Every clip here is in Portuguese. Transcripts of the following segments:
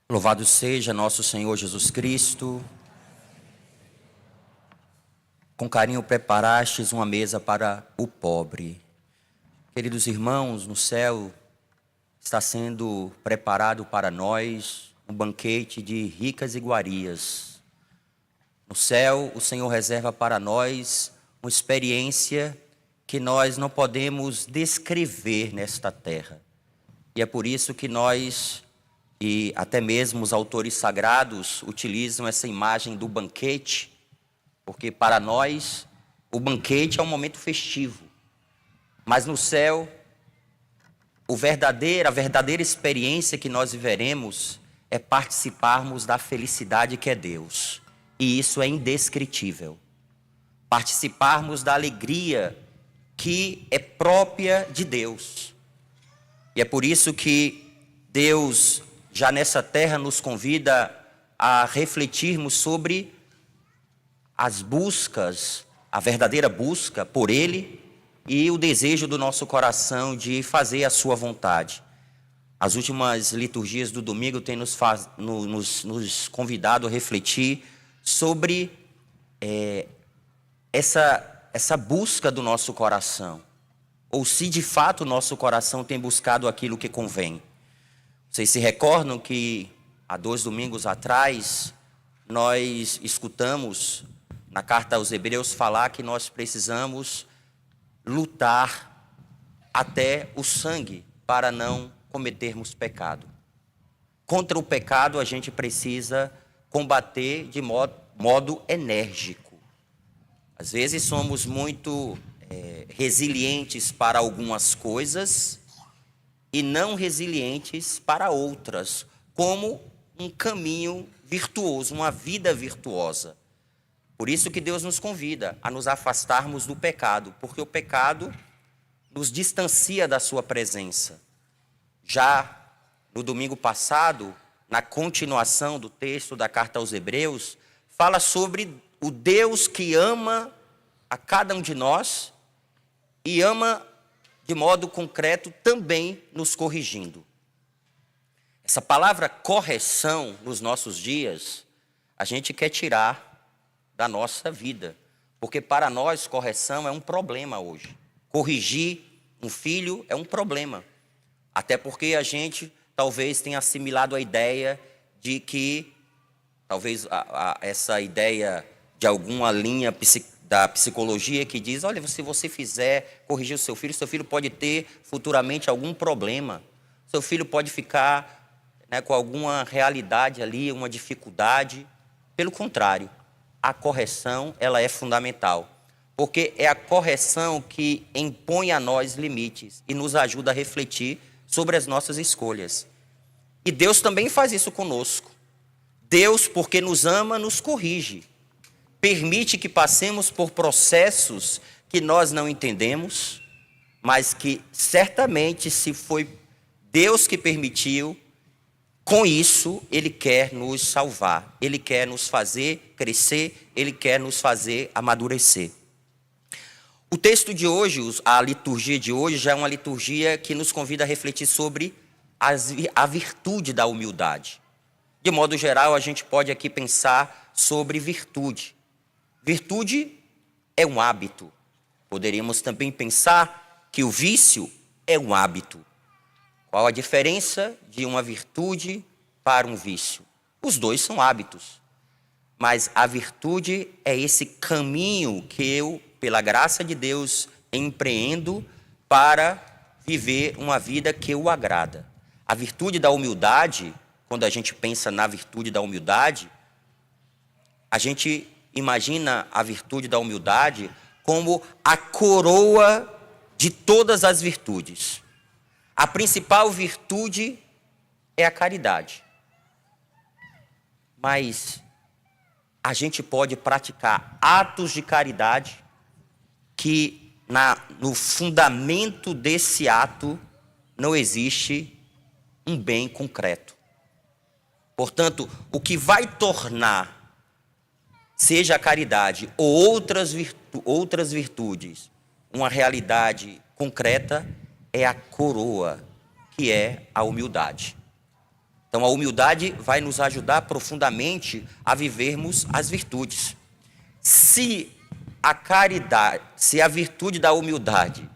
Louvado seja nosso Senhor Jesus Cristo. Com carinho preparastes uma mesa para o pobre. Queridos irmãos, no céu está sendo preparado para nós um banquete de ricas iguarias. No céu, o Senhor reserva para nós uma experiência que nós não podemos descrever nesta terra. E é por isso que nós, e até mesmo os autores sagrados, utilizam essa imagem do banquete, porque para nós o banquete é um momento festivo. Mas no céu, a verdadeira experiência que nós viveremos é participarmos da felicidade que é Deus. E isso é indescritível. Participarmos da alegria que é própria de Deus. E é por isso que Deus, já nessa terra, nos convida a refletirmos sobre as buscas, a verdadeira busca por Ele e o desejo do nosso coração de fazer a sua vontade. As últimas liturgias do domingo têm nos convidado a refletir sobre essa busca do nosso coração, ou se de fato o nosso coração tem buscado aquilo que convém. Vocês se recordam que há 2 domingos atrás nós escutamos na carta aos Hebreus falar que nós precisamos lutar até o sangue para não cometermos pecado. Contra o pecado a gente precisa combater de modo enérgico. Às vezes somos muito resilientes para algumas coisas e não resilientes para outras, como um caminho virtuoso, uma vida virtuosa. Por isso que Deus nos convida a nos afastarmos do pecado, porque o pecado nos distancia da sua presença. Já no domingo passado, na continuação do texto da carta aos Hebreus, fala sobre o Deus que ama a cada um de nós e ama de modo concreto também nos corrigindo. Essa palavra correção nos nossos dias, a gente quer tirar da nossa vida, porque para nós correção é um problema hoje. Corrigir um filho é um problema, até porque a gente talvez tenha assimilado a ideia de que, talvez essa ideia de alguma linha da psicologia que diz, olha, se você fizer corrigir o seu filho pode ter futuramente algum problema, seu filho pode ficar com alguma realidade ali, uma dificuldade. Pelo contrário, a correção, ela é fundamental, porque é a correção que impõe a nós limites e nos ajuda a refletir sobre as nossas escolhas. E Deus também faz isso conosco. Deus, porque nos ama, nos corrige. Permite que passemos por processos que nós não entendemos, mas que certamente, se foi Deus que permitiu, com isso, Ele quer nos salvar, Ele quer nos fazer crescer, Ele quer nos fazer amadurecer. O texto de hoje, a liturgia de hoje, já é uma liturgia que nos convida a refletir sobre a virtude da humildade. De modo geral, a gente pode aqui pensar sobre virtude. Virtude é um hábito. Poderíamos também pensar que o vício é um hábito. Qual a diferença de uma virtude para um vício? Os dois são hábitos. Mas a virtude é esse caminho que eu, pela graça de Deus, empreendo para viver uma vida que o agrada. A virtude da humildade, quando a gente pensa na virtude da humildade, a gente imagina a virtude da humildade como a coroa de todas as virtudes. A principal virtude é a caridade. Mas a gente pode praticar atos de caridade que no fundamento desse ato não existe um bem concreto. Portanto, o que vai tornar, seja a caridade ou outras virtudes, uma realidade concreta, é a coroa, que é a humildade. Então a humildade vai nos ajudar profundamente a vivermos as virtudes. Se a caridade, se a virtude da humildade,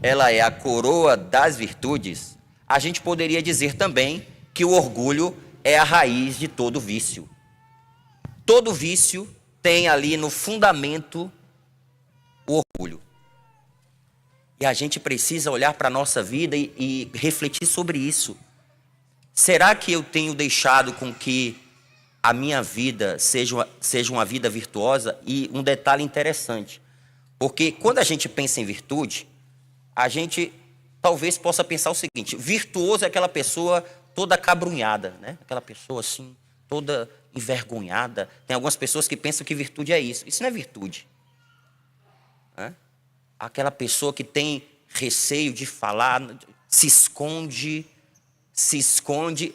ela é a coroa das virtudes, a gente poderia dizer também que o orgulho é a raiz de todo vício. Todo vício tem ali no fundamento o orgulho. E a gente precisa olhar para a nossa vida e refletir sobre isso. Será que eu tenho deixado com que a minha vida seja uma vida virtuosa? E um detalhe interessante, porque quando a gente pensa em virtude, a gente talvez possa pensar o seguinte: virtuoso é aquela pessoa toda acabrunhada, né? Aquela pessoa assim, toda envergonhada. Tem algumas pessoas que pensam que virtude é isso. Isso não é virtude. Aquela pessoa que tem receio de falar, se esconde,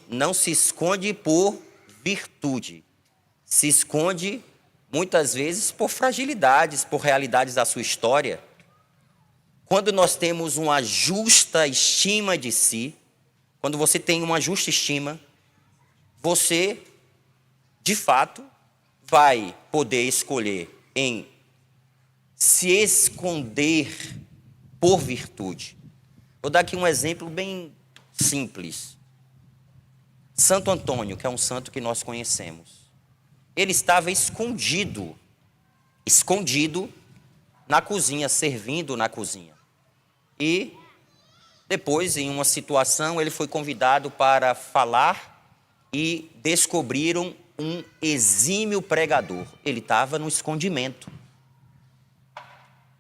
não se esconde por virtude, se esconde muitas vezes por fragilidades, por realidades da sua história. Quando nós temos uma justa estima de si, quando você tem uma justa estima, você, de fato, vai poder escolher em se esconder por virtude. Vou dar aqui um exemplo bem simples. Santo Antônio, que é um santo que nós conhecemos, ele estava escondido na cozinha, servindo na cozinha. E depois, em uma situação, ele foi convidado para falar e descobriram um exímio pregador. Ele estava no escondimento.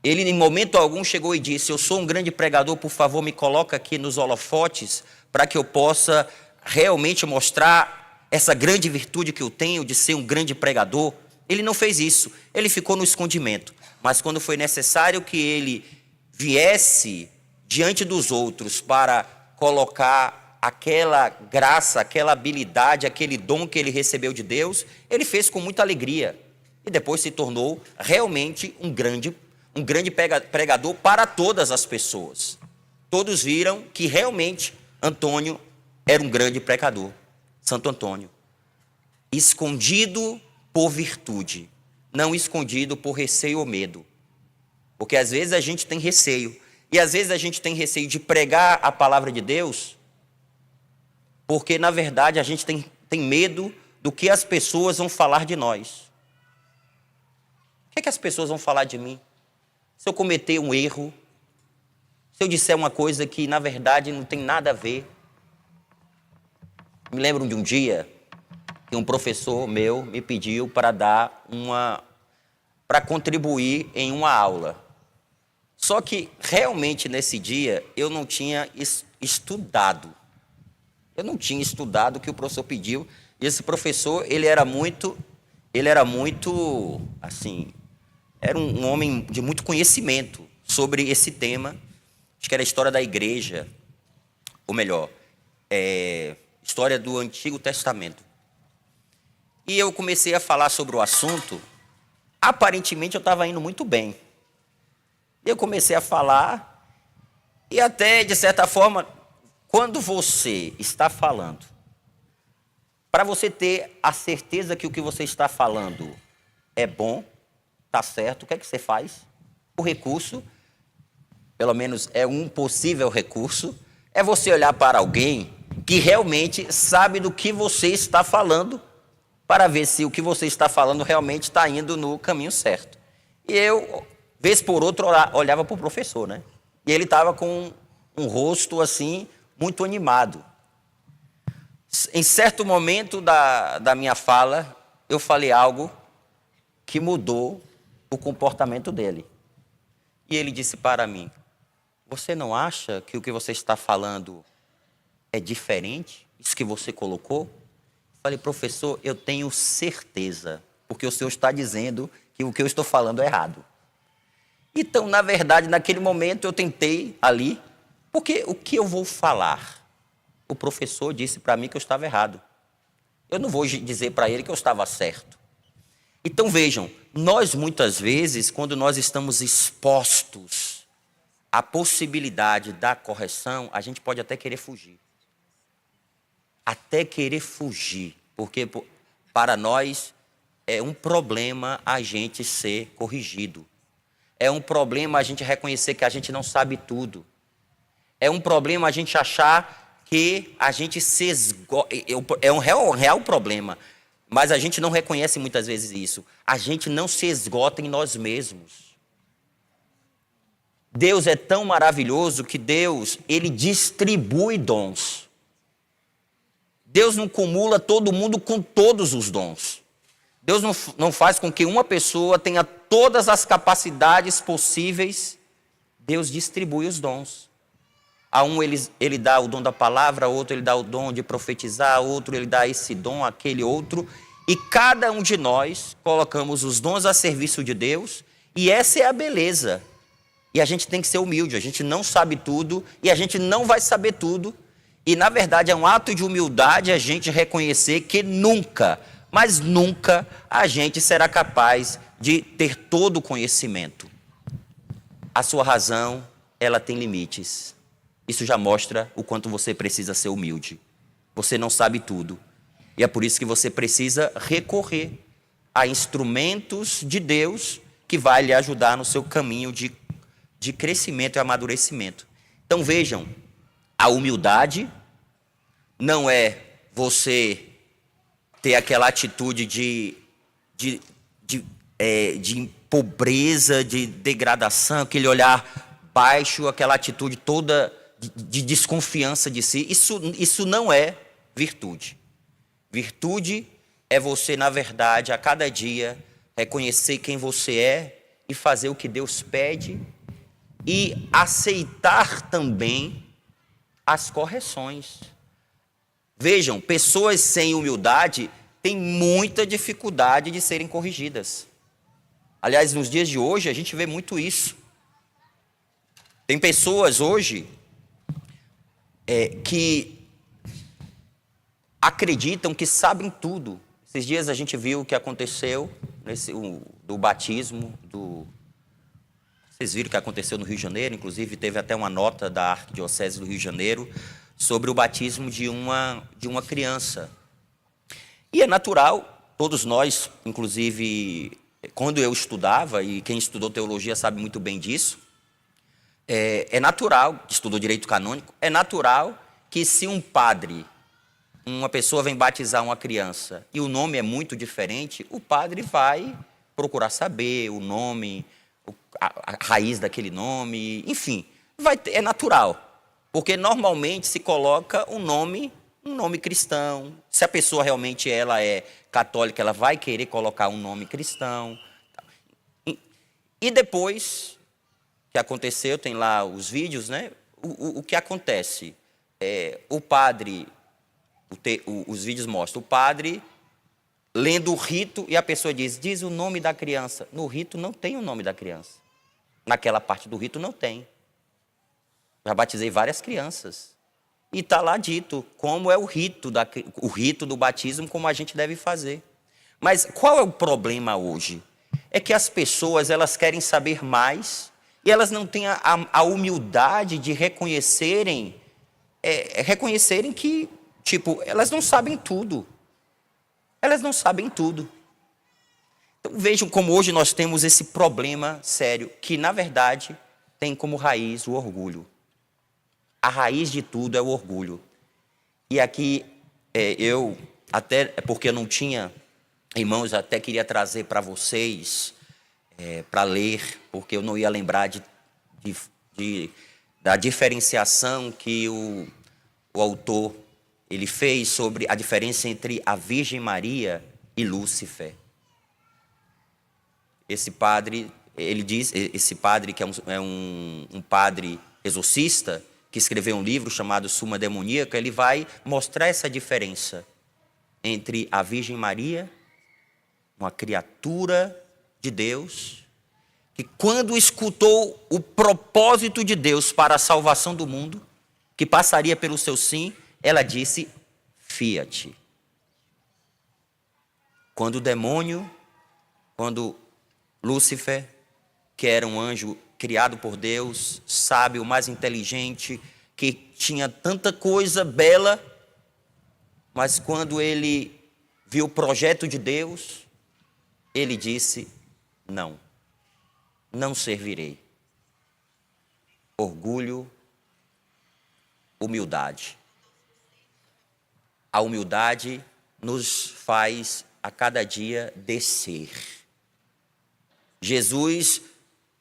Ele, em momento algum, chegou e disse: eu sou um grande pregador, por favor, me coloca aqui nos holofotes para que eu possa realmente mostrar essa grande virtude que eu tenho de ser um grande pregador. Ele não fez isso, ele ficou no escondimento. Mas quando foi necessário que ele viesse diante dos outros para colocar aquela graça, aquela habilidade, aquele dom que ele recebeu de Deus, ele fez com muita alegria. E depois se tornou realmente um grande pregador para todas as pessoas. Todos viram que realmente Antônio era um grande pregador. Santo Antônio. Escondido por virtude, não escondido por receio ou medo. Porque às vezes a gente tem receio. E às vezes a gente tem receio de pregar a palavra de Deus, porque na verdade a gente tem medo do que as pessoas vão falar de nós. O que as pessoas vão falar de mim? Se eu cometer um erro, se eu disser uma coisa que na verdade não tem nada a ver. Me lembro de um dia que um professor meu me pediu para contribuir em uma aula. Só que realmente nesse dia eu não tinha estudado. Eu não tinha estudado o que o professor pediu. E esse professor, ele era muito assim, era um homem de muito conhecimento sobre esse tema. Acho que era a história da igreja, ou melhor, história do Antigo Testamento. E eu comecei a falar sobre o assunto. Aparentemente eu estava indo muito bem. Eu comecei a falar e até, de certa forma, quando você está falando, para você ter a certeza que o que você está falando é bom, está certo, o que é que você faz? O recurso, pelo menos é um possível recurso, é você olhar para alguém que realmente sabe do que você está falando, para ver se o que você está falando realmente está indo no caminho certo. E eu, vez por outra, olhava para o professor, né? E ele estava com um rosto assim, muito animado. Em certo momento da minha fala, eu falei algo que mudou o comportamento dele. E ele disse para mim: você não acha que o que você está falando é diferente? Isso que você colocou? Falei: professor, eu tenho certeza, porque o senhor está dizendo que o que eu estou falando é errado. Então, na verdade, naquele momento eu tentei ali, porque o que eu vou falar? O professor disse para mim que eu estava errado. Eu não vou dizer para ele que eu estava certo. Então vejam, nós muitas vezes, quando nós estamos expostos à possibilidade da correção, a gente pode até querer fugir. até querer fugir, porque para nós é um problema a gente ser corrigido. É um problema a gente reconhecer que a gente não sabe tudo. É um problema a gente achar que a gente se esgota. É um real problema. Mas a gente não reconhece muitas vezes isso. A gente não se esgota em nós mesmos. Deus é tão maravilhoso que Deus, Ele distribui dons. Deus não cumula todo mundo com todos os dons. Deus não faz com que uma pessoa tenha todas as capacidades possíveis. Deus distribui os dons. A um ele dá o dom da palavra, a outro ele dá o dom de profetizar, a outro ele dá esse dom, aquele outro. E cada um de nós colocamos os dons a serviço de Deus. E essa é a beleza. E a gente tem que ser humilde. A gente não sabe tudo e a gente não vai saber tudo. E na verdade é um ato de humildade a gente reconhecer que nunca, mas nunca a gente será capaz de ter todo o conhecimento. A sua razão, ela tem limites. Isso já mostra o quanto você precisa ser humilde. Você não sabe tudo. E é por isso que você precisa recorrer a instrumentos de Deus que vai lhe ajudar no seu caminho de crescimento e amadurecimento. Então vejam, a humildade não é você ter aquela atitude de pobreza, de degradação, aquele olhar baixo, aquela atitude toda de desconfiança de si. Isso não é virtude. Virtude é você, na verdade, a cada dia, reconhecer quem você é e fazer o que Deus pede e aceitar também as correções. Vejam, pessoas sem humildade têm muita dificuldade de serem corrigidas. Aliás, nos dias de hoje, a gente vê muito isso. Tem pessoas hoje que acreditam que sabem tudo. Esses dias a gente viu o que aconteceu do batismo Vocês viram o que aconteceu no Rio de Janeiro, inclusive teve até uma nota da Arquidiocese do Rio de Janeiro sobre o batismo de uma criança. E é natural, todos nós, inclusive, quando eu estudava, e quem estudou teologia sabe muito bem disso, é natural, estudou direito canônico, é natural que se um padre, uma pessoa vem batizar uma criança e o nome é muito diferente, o padre vai procurar saber o nome, a raiz daquele nome, enfim, é natural. Porque normalmente se coloca um nome cristão. Se a pessoa realmente ela é católica, ela vai querer colocar um nome cristão. E depois que aconteceu, tem lá os vídeos, né? O que acontece? O padre, os vídeos mostram o padre lendo o rito e a pessoa diz o nome da criança. No rito não tem o nome da criança. Naquela parte do rito não tem. Já batizei várias crianças. E está lá dito como é o rito do batismo, como a gente deve fazer. Mas qual é o problema hoje? É que as pessoas elas querem saber mais e elas não têm a humildade de reconhecerem que, elas não sabem tudo. Elas não sabem tudo. Então vejam como hoje nós temos esse problema sério, que na verdade tem como raiz o orgulho. A raiz de tudo é o orgulho. E aqui, até porque eu não tinha, irmãos, até queria trazer para vocês, para ler, porque eu não ia lembrar da diferenciação que o autor ele fez sobre a diferença entre a Virgem Maria e Lúcifer. Esse padre, que é um padre exorcista, que escreveu um livro chamado Suma Demoníaca, ele vai mostrar essa diferença entre a Virgem Maria, uma criatura de Deus, que quando escutou o propósito de Deus para a salvação do mundo, que passaria pelo seu sim, ela disse, fiat. Quando Lúcifer, que era um anjo criado por Deus, sábio, mais inteligente, que tinha tanta coisa bela, mas quando ele viu o projeto de Deus, ele disse: não, não servirei. Orgulho, humildade. A humildade nos faz a cada dia descer. Jesus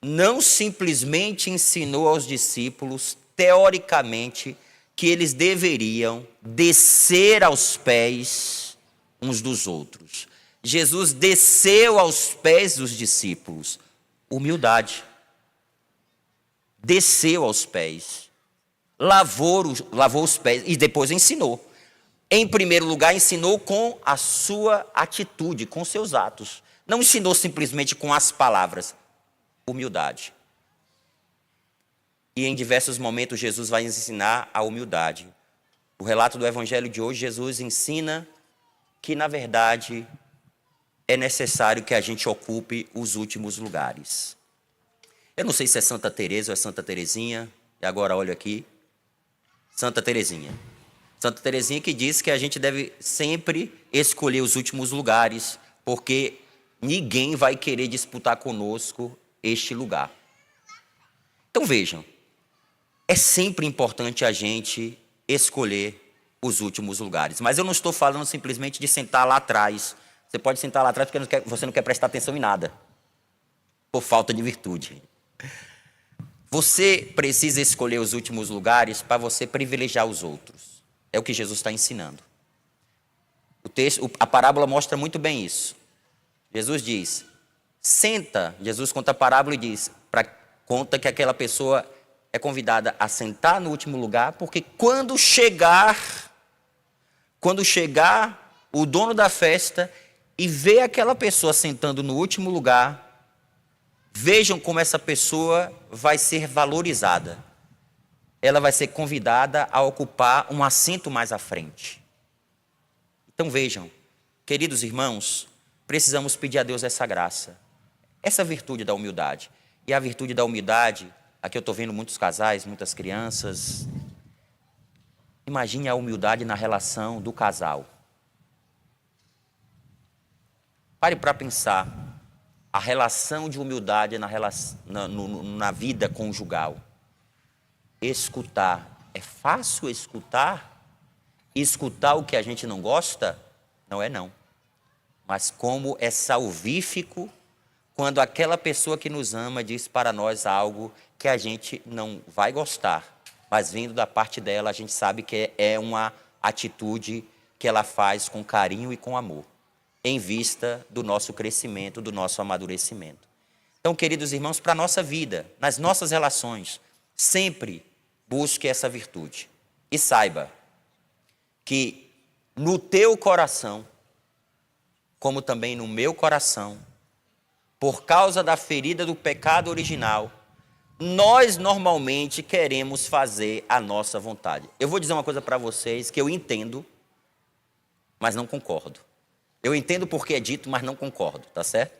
não simplesmente ensinou aos discípulos, teoricamente, que eles deveriam descer aos pés uns dos outros. Jesus desceu aos pés dos discípulos. Humildade. Desceu aos pés. Lavou os pés e depois ensinou. Em primeiro lugar, ensinou com a sua atitude, com seus atos. Não ensinou simplesmente com as palavras. Humildade. E em diversos momentos Jesus vai ensinar a humildade. O relato do Evangelho de hoje, Jesus ensina que, na verdade, é necessário que a gente ocupe os últimos lugares. Eu não sei se é Santa Teresa ou é Santa Teresinha, e agora olho aqui. Santa Teresinha. Santa Teresinha que diz que a gente deve sempre escolher os últimos lugares, porque ninguém vai querer disputar conosco este lugar. Então vejam, é sempre importante a gente escolher os últimos lugares. Mas eu não estou falando simplesmente de sentar lá atrás. Você pode sentar lá atrás porque você não quer prestar atenção em nada, por falta de virtude. Você precisa escolher os últimos lugares para você privilegiar os outros. É o que Jesus está ensinando. A parábola mostra muito bem isso. Jesus diz, Jesus conta a parábola e diz, conta que aquela pessoa é convidada a sentar no último lugar, porque quando chegar o dono da festa e ver aquela pessoa sentando no último lugar, vejam como essa pessoa vai ser valorizada. Ela vai ser convidada a ocupar um assento mais à frente. Então vejam, queridos irmãos, precisamos pedir a Deus essa graça, essa virtude da humildade. E a virtude da humildade, aqui eu estou vendo muitos casais, muitas crianças. Imagine a humildade na relação do casal. Pare para pensar a relação de humildade na vida conjugal. Escutar. É fácil escutar? Escutar o que a gente não gosta? Não é não. Mas como é salvífico quando aquela pessoa que nos ama diz para nós algo que a gente não vai gostar, mas vindo da parte dela, a gente sabe que é uma atitude que ela faz com carinho e com amor, em vista do nosso crescimento, do nosso amadurecimento. Então, queridos irmãos, para a nossa vida, nas nossas relações, sempre busque essa virtude. E saiba que no teu coração, como também no meu coração, por causa da ferida do pecado original, nós normalmente queremos fazer a nossa vontade. Eu vou dizer uma coisa para vocês que eu entendo, mas não concordo. Eu entendo porque é dito, mas não concordo, tá certo?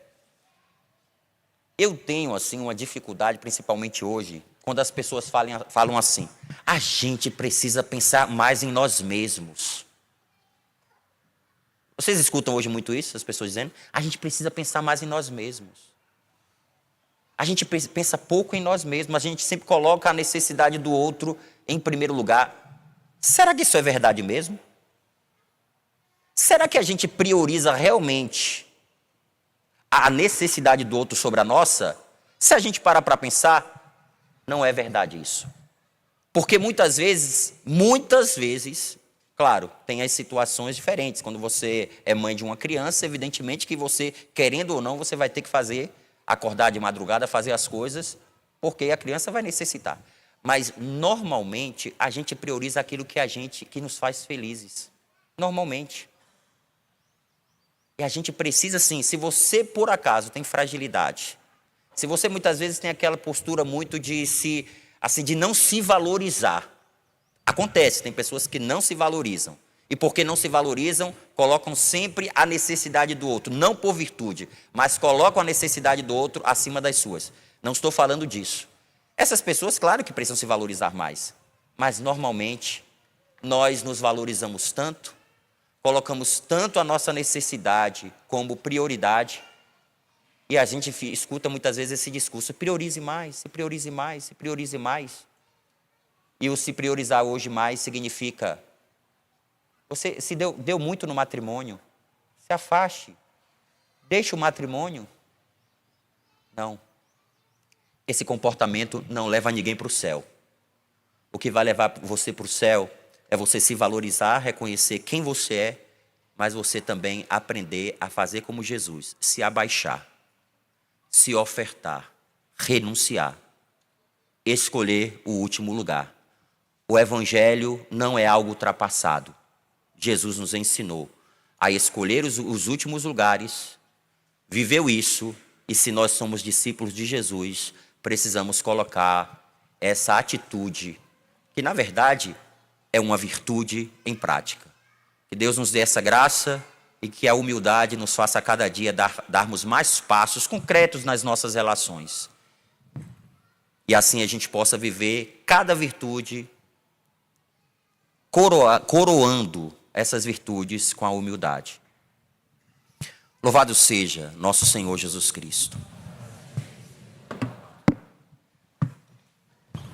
Eu tenho, assim, uma dificuldade, principalmente hoje, quando as pessoas falam assim, a gente precisa pensar mais em nós mesmos. Vocês escutam hoje muito isso, as pessoas dizendo, a gente precisa pensar mais em nós mesmos. A gente pensa pouco em nós mesmos, a gente sempre coloca a necessidade do outro em primeiro lugar. Será que isso é verdade mesmo? Será que a gente prioriza realmente a necessidade do outro sobre a nossa? Se a gente parar para pensar, não é verdade isso. Porque muitas vezes, claro, tem as situações diferentes. Quando você é mãe de uma criança, evidentemente que você, querendo ou não, você vai ter que acordar de madrugada, fazer as coisas, porque a criança vai necessitar. Mas, normalmente, a gente prioriza aquilo que nos faz felizes. Normalmente. E a gente precisa, sim, se você, por acaso, tem fragilidade, se você, muitas vezes, tem aquela postura muito de não se valorizar. Acontece, tem pessoas que não se valorizam. E porque não se valorizam, colocam sempre a necessidade do outro, não por virtude, mas colocam a necessidade do outro acima das suas. Não estou falando disso. Essas pessoas, claro que precisam se valorizar mais, mas normalmente nós nos valorizamos tanto, colocamos tanto a nossa necessidade como prioridade, e a gente escuta muitas vezes esse discurso: priorize mais, se priorize mais, se priorize mais. E o se priorizar hoje mais significa: você se deu muito no matrimônio, se afaste, deixe o matrimônio. Não. Esse comportamento não leva ninguém para o céu. O que vai levar você para o céu é você se valorizar, reconhecer quem você é, mas você também aprender a fazer como Jesus, se abaixar, se ofertar, renunciar, escolher o último lugar. O evangelho não é algo ultrapassado. Jesus nos ensinou a escolher os últimos lugares, viveu isso, e se nós somos discípulos de Jesus, precisamos colocar essa atitude, que na verdade é uma virtude em prática. Que Deus nos dê essa graça e que a humildade nos faça a cada dia darmos mais passos concretos nas nossas relações. E assim a gente possa viver cada virtude coroando essas virtudes com a humildade. Louvado seja nosso Senhor Jesus Cristo.